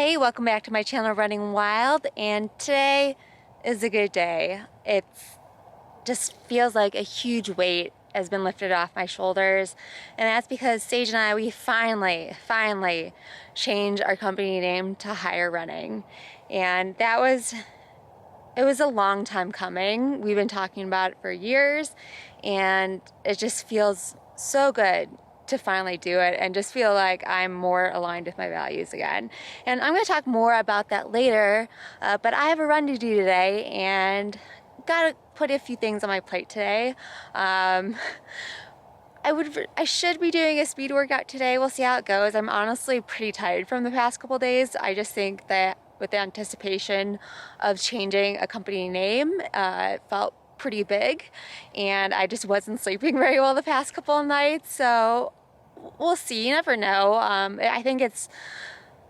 Hey, welcome back to my channel Running Wild, and today is a good day. It just feels like a huge weight has been lifted off my shoulders, and that's because Sage and I, we finally changed our company name to Higher Running, and it was a long time coming. We've been talking about it for years, and it just feels so good to finally do it and just feel like I'm more aligned with my values again. And I'm going to talk more about that later, but I have a run to do today and got to put a few things on my plate today. I should be doing a speed workout today. We'll see how it goes. I'm honestly pretty tired from the past couple days. I just think that with the anticipation of changing a company name, it felt pretty big, and I just wasn't sleeping very well the past couple of nights. So we'll see. You never know. I think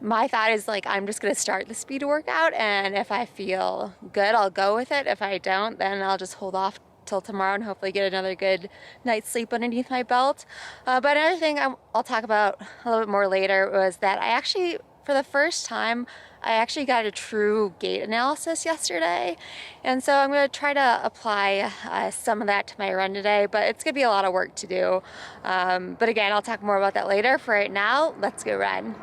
my thought is like, I'm just going to start the speed workout, and if I feel good, I'll go with it. If I don't, then I'll just hold off till tomorrow and hopefully get another good night's sleep underneath my belt. But another thing I'll talk about a little bit more later was that for the first time, I actually got a true gait analysis yesterday. And so I'm going to try to apply some of that to my run today, but it's going to be a lot of work to do. But again, I'll talk more about that later. For right now, let's go run.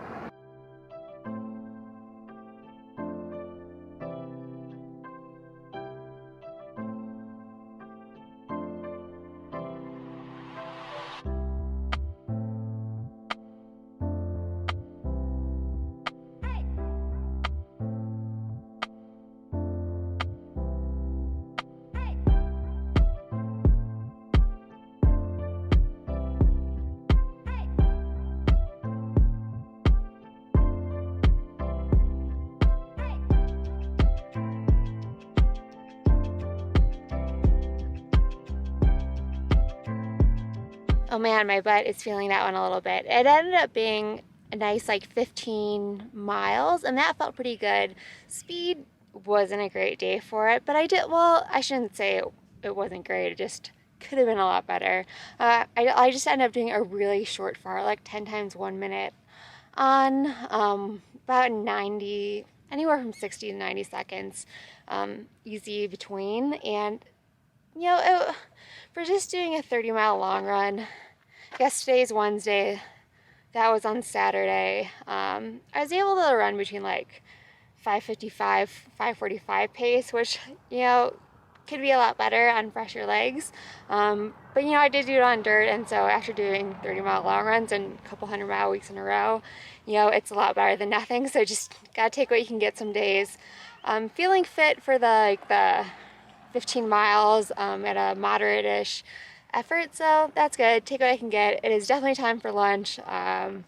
Oh man, my butt is feeling that one a little bit. It ended up being a nice like 15 miles, and that felt pretty good. Speed wasn't a great day for it, but I shouldn't say it wasn't great. It just could have been a lot better. I just ended up doing a really short far, like 10 times 1 minute on about 90, anywhere from 60 to 90 seconds, easy between. And for just doing a 30-mile long run, yesterday's Wednesday, that was on Saturday, I was able to run between like 5:55, 5:45 pace, which, could be a lot better on fresher legs. But I did do it on dirt, and so after doing 30-mile long runs and a couple 100-mile weeks in a row, it's a lot better than nothing. So just gotta take what you can get some days. I'm feeling fit for the 15 miles at a moderate-ish effort, so that's good. Take what I can get. It is definitely time for lunch, and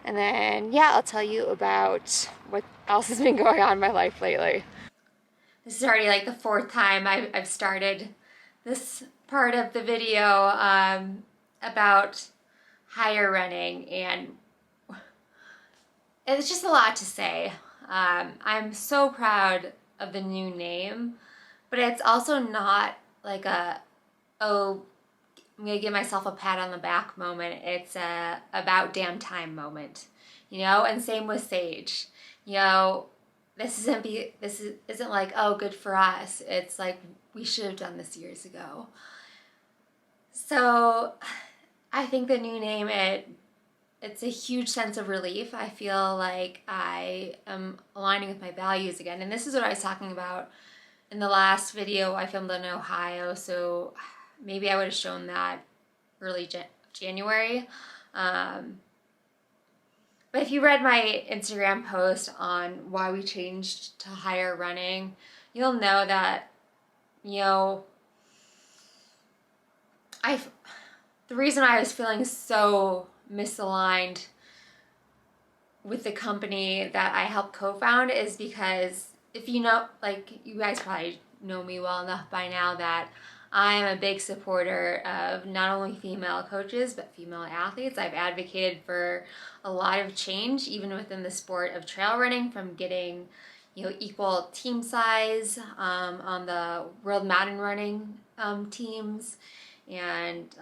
then I'll tell you about what else has been going on in my life lately. This is already like the fourth time I've started this part of the video about higher running, and it's just a lot to say. I'm so proud of the new name, but it's also not like I'm gonna give myself a pat on the back moment. It's a about damn time moment, and same with Sage. This isn't like, oh, good for us. It's like, we should have done this years ago. So I think the new name, it's a huge sense of relief. I feel like I am aligning with my values again. And this is what I was talking about in the last video I filmed in Ohio. So maybe I would have shown that early January. But if you read my Instagram post on why we changed to higher running, you'll know that, the reason I was feeling so misaligned with the company that I helped co-found is because, if you guys probably know me well enough by now that I am a big supporter of not only female coaches, but female athletes. I've advocated for a lot of change, even within the sport of trail running, from getting, equal team size on the World Mountain Running teams, and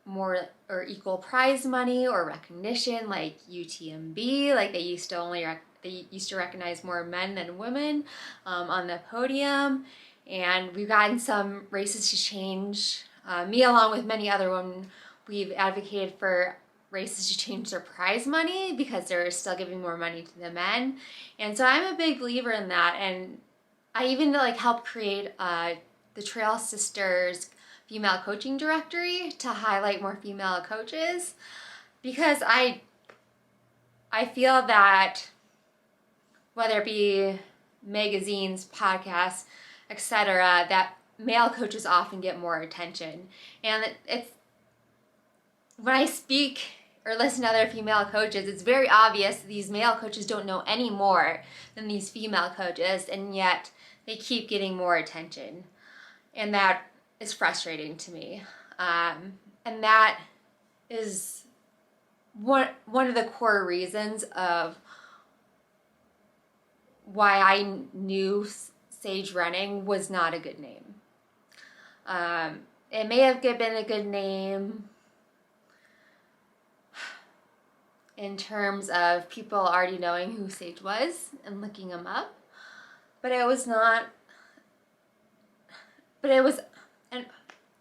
more or equal prize money or recognition, like UTMB. Like they used to recognize more men than women on the podium. And we've gotten some races to change. Me, along with many other women, we've advocated for races to change their prize money because they're still giving more money to the men. And so I'm a big believer in that. And I even like helped create the Trail Sisters female coaching directory to highlight more female coaches, because I feel that whether it be magazines, podcasts, etc., that male coaches often get more attention. And it's when I speak or listen to other female coaches, it's very obvious these male coaches don't know any more than these female coaches, and yet they keep getting more attention. And that is frustrating to me. And that is one of the core reasons of why I knew Sage Running was not a good name. It may have been a good name in terms of people already knowing who Sage was and looking him up, but it was not. But it was, and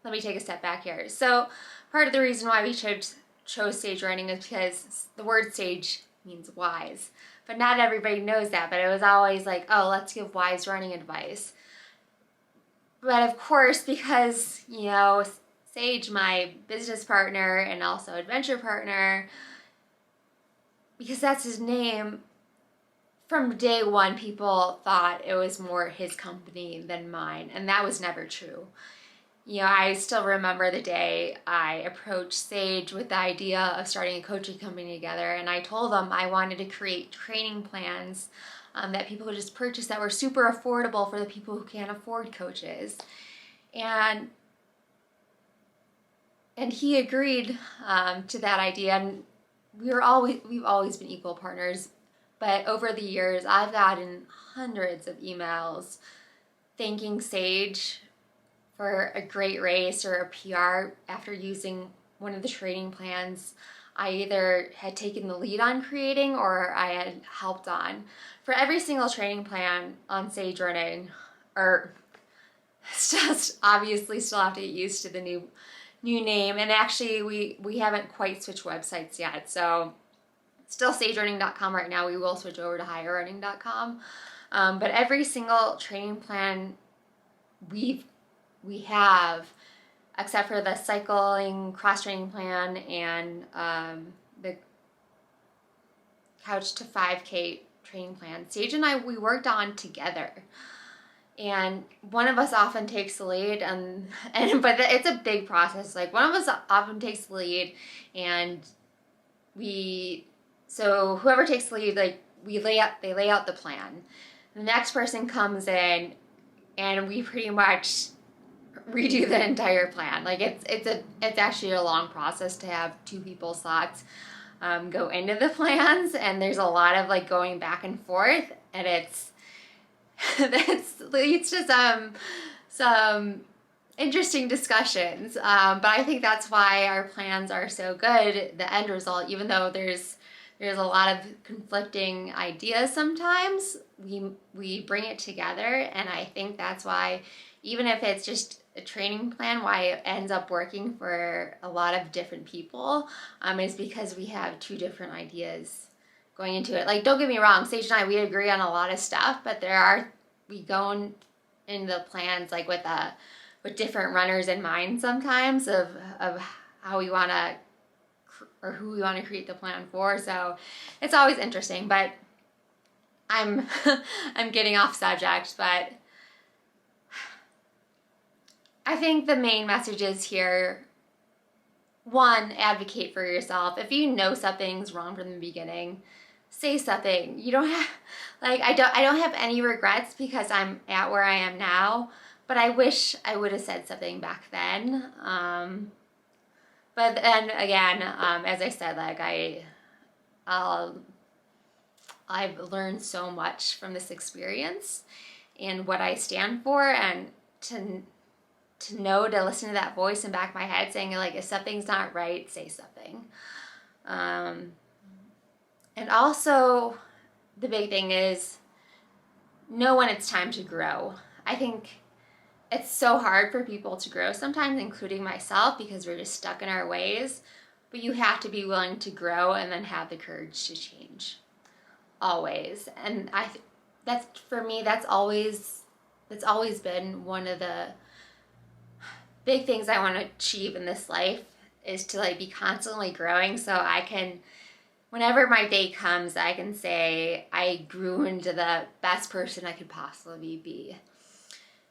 let me take a step back here. So part of the reason why we chose Sage Running is because the word sage means wise. But not everybody knows that, but it was always like, oh, let's give wise running advice. But of course, because, Sage, my business partner and also adventure partner, because that's his name, from day one, people thought it was more his company than mine, and that was never true. I still remember the day I approached Sage with the idea of starting a coaching company together, and I told them I wanted to create training plans that people could just purchase that were super affordable for the people who can't afford coaches. And he agreed to that idea, and we've always been equal partners. But over the years, I've gotten hundreds of emails thanking Sage for a great race or a PR after using one of the training plans I either had taken the lead on creating or I had helped on. For every single training plan on Sage Running, or just obviously still have to get used to the new name, and actually we haven't quite switched websites yet, so still sagerunning.com right now. We will switch over to higherrunning.com. But every single training plan we have, except for the cycling cross-training plan and the Couch to 5K training plan, Sage and I, we worked on together. And one of us often takes the lead, but it's a big process. Like, one of us often takes the lead, and so whoever takes the lead, like, they lay out the plan. The next person comes in, and we pretty much redo the entire plan. Like, it's actually a long process to have two people's thoughts go into the plans, and there's a lot of like going back and forth, and that leads to some interesting discussions. But I think that's why our plans are so good. The end result, even though there's a lot of conflicting ideas sometimes, we bring it together, and I think that's why, even if it's just a training plan, why it ends up working for a lot of different people is because we have two different ideas going into it. Like, don't get me wrong, Sage and I, we agree on a lot of stuff, but we go in the plans like with different runners in mind sometimes of how we want to, or who we want to create the plan for. So it's always interesting, but I'm getting off subject. But I think the main message is here: one, advocate for yourself. If you know something's wrong from the beginning, say something. You don't have, like, I don't have any regrets because I'm at where I am now, but I wish I would have said something back then. But then again, as I said, like, I've learned so much from this experience and what I stand for, and know to listen to that voice in the back of my head saying like, if something's not right, say something. And also the big thing is know when it's time to grow. I think it's so hard for people to grow sometimes, including myself, because we're just stuck in our ways. But you have to be willing to grow and then have the courage to change. Always. And that's for me, that's always been one of the big things I want to achieve in this life, is to like be constantly growing, so I can, whenever my day comes, I can say I grew into the best person I could possibly be.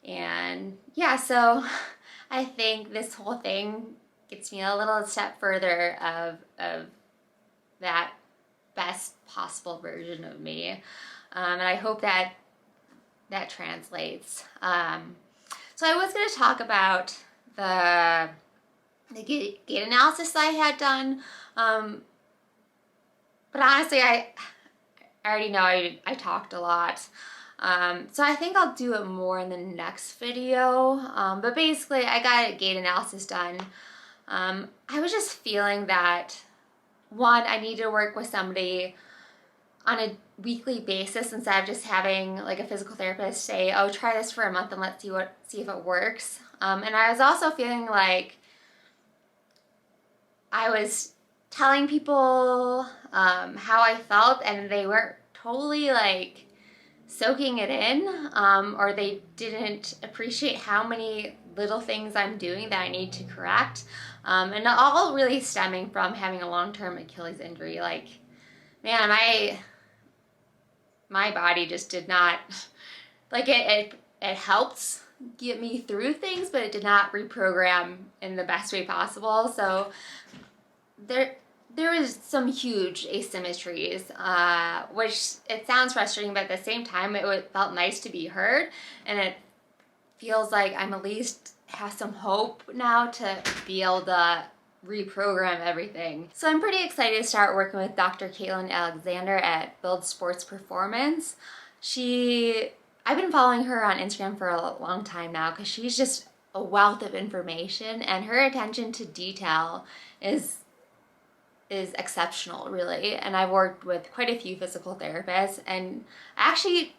And yeah, so I think this whole thing gets me a little step further of that best possible version of me. And I hope that translates. So I was going to talk about the gait analysis I had done. But honestly, I already know I talked a lot. So I think I'll do it more in the next video. But basically, I got a gait analysis done. I was just feeling that, one, I need to work with somebody on a weekly basis instead of just having like a physical therapist say, oh, try this for a month and let's see if it works. And I was also feeling like I was telling people how I felt, and they weren't totally like soaking it in, or they didn't appreciate how many little things I'm doing that I need to correct. And all really stemming from having a long-term Achilles injury. Like, man, my body just did not, like it helped get me through things, but it did not reprogram in the best way possible. So there was some huge asymmetries, which it sounds frustrating, but at the same time, it felt nice to be heard, and it feels like I'm at least have some hope now to be able to reprogram everything. So I'm pretty excited to start working with Dr. Caitlin Alexander at Build Sports Performance. I've been following her on Instagram for a long time now because she's just a wealth of information, and her attention to detail is exceptional, really. And I've worked with quite a few physical therapists, and I actually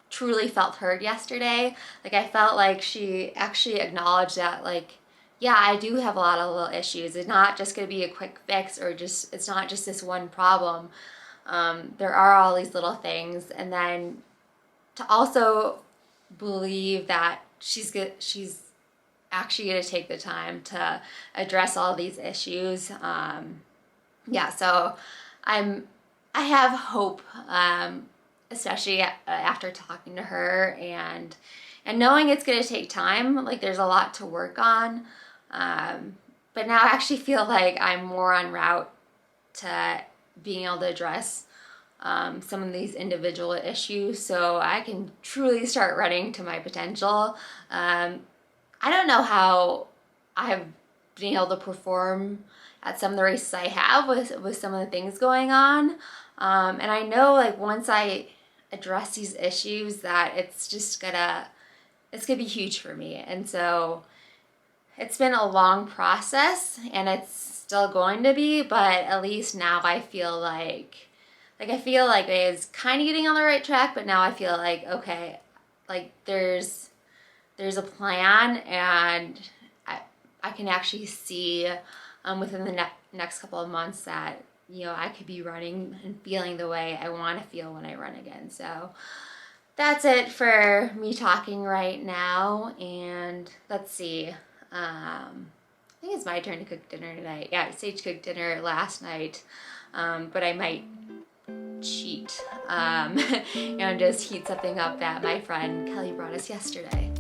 truly felt heard yesterday. Like, I felt like she actually acknowledged that, like, yeah, I do have a lot of little issues. It's not just going to be a quick fix, or it's not just this one problem. There are all these little things. And then to also believe that she's actually going to take the time to address all these issues. Yeah, so I have hope, especially after talking to her and knowing it's going to take time. Like, there's a lot to work on. But now I actually feel like I'm more en route to being able to address some of these individual issues, so I can truly start running to my potential. I don't know how I have been able to perform at some of the races I have with some of the things going on. And I know, like, once I address these issues, that it's gonna be huge for me. And so it's been a long process, and it's still going to be, but at least now I feel like it's kind of getting on the right track, but now I feel like, okay, like there's a plan, and I can actually see within the next couple of months that, you know, I could be running and feeling the way I want to feel when I run again. So that's it for me talking right now, and let's see. I think it's my turn to cook dinner tonight. Yeah, Sage cooked dinner last night, but I might cheat and just heat something up that my friend Kelly brought us yesterday.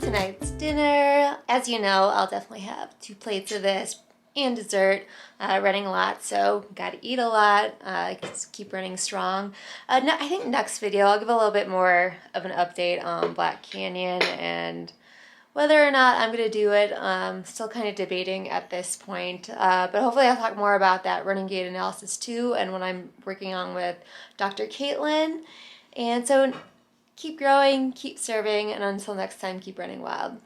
Tonight's dinner, as you know, I'll definitely have 2 plates of this and dessert. Running a lot, so gotta eat a lot, keep running strong. I think next video I'll give a little bit more of an update on Black Canyon and whether or not I'm gonna do it. Still kind of debating at this point, but hopefully I'll talk more about that running gait analysis too, and what I'm working on with Dr. Caitlin. And so keep growing, keep serving, and until next time, keep running wild.